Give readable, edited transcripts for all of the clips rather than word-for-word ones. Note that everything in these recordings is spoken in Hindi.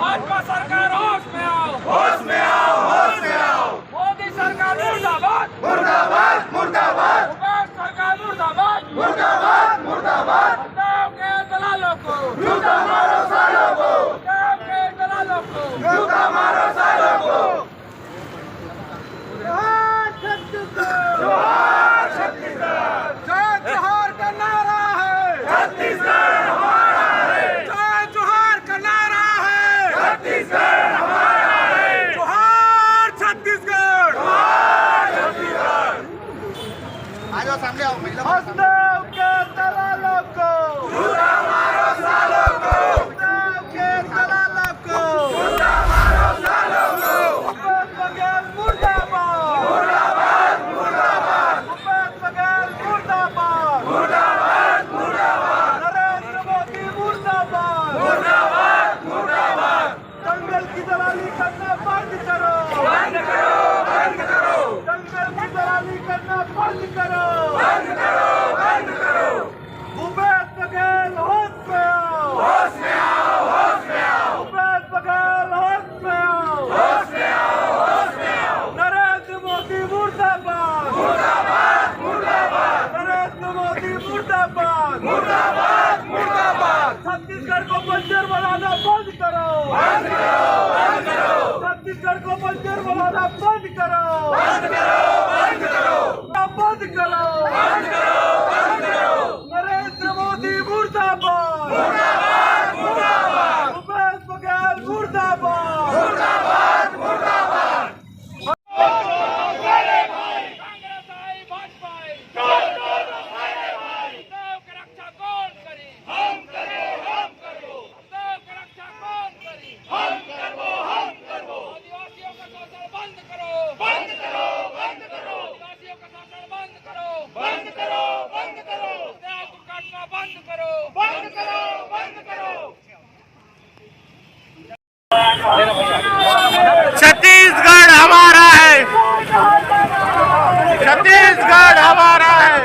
भाजपा सरकार होश में आओ, होश में आओ, होश में आओ। मोदी सरकार मुर्दाबाद, मुर्दाबाद, मुर्दाबाद, भूपेश सरकार मुर्दाबाद, मुर्दाबाद, मुर्दाबाद। देव के दलालों को, जूता मारो सालों को, देव के दलालों को। जूता मारो सालों को। जोहार छत्तीसगढ़, जोहार छत्तीसगढ़, जय जोहार का नारा है, छत्तीसगढ़ हमारा है, जय जोहार का नारा है, छत्तीसगढ़ हमारा है, जोहार छत्तीसगढ़। जोहार छत्तीसगढ़। हसदेव के दलालों को, जूता मारो सालों को, देव के दलालों को। जूता मारो सालों को। भूपेश बघेल मुर्दाबाद, मुर्दाबाद, मुर्दाबाद, भूपेश बघेल मुर्दाबाद, मुर्दाबाद, मुर्दाबाद, नरेंद्र मोदी मुर्दाबाद। मुर्दाबाद, मुर्दाबाद। दंगल की दलाली करना बंद करो, बंद करो, बंद करो, दंगल की दलाली करना बंद करो, बंद करो, बंद करो। भूपेश बघेल होश में आओ, होश में आओ, होश में आओ, भूपेश बघेल होश में आओ, होश में आओ, होश में आओ। नरेंद्र मोदी मुर्दाबाद, मुर्दाबाद, मुर्दाबाद, नरेंद्र मोदी मुर्दाबाद। मुर्दाबाद, मुर्दाबाद। छत्तीसगढ़ को बंजर बनाना बंद करो, बंद करो, बंद करो, छत्तीसगढ़ को बंजर बनाना बंद करो, बंद करो, बंद करो, बंद करो, बंद करो, बंद करो। नरेंद्र मोदी मुर्दाबाद, मुर्दाबाद, मुर्दाबाद, भूपेश बघेल मुर्दाबाद। मुर्दाबाद, मुर्दाबाद। कांग्रेस आई भाजपा आई, देव की रक्षा कौन करी, हम करो, हम करो, देव की रक्षा कौन करी। हम करो, हम करो। आदिवासियों का शोषण बंद करो, बंद करो, बंद करो, आदिवासियों का शोषण बंद करो, बंद करो, बंद करो, देव को काटना बंद करो, बंद करो, बंद करो। छत्तीसगढ़ हमारा है, छत्तीसगढ़ हमारा है।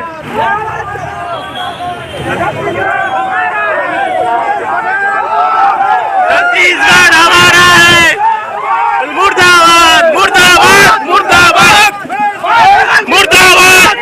छत्तीसगढ़ हमारा है। मुर्दाबाद, मुर्दाबाद, मुर्दाबाद, मुर्दाबाद,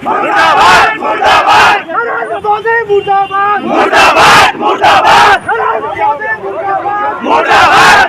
मुर्दाबाद, मुर्दाबाद। मुर्दाबाद, मुर्दाबाद, मुर्दाबाद, मुर्दाबाद।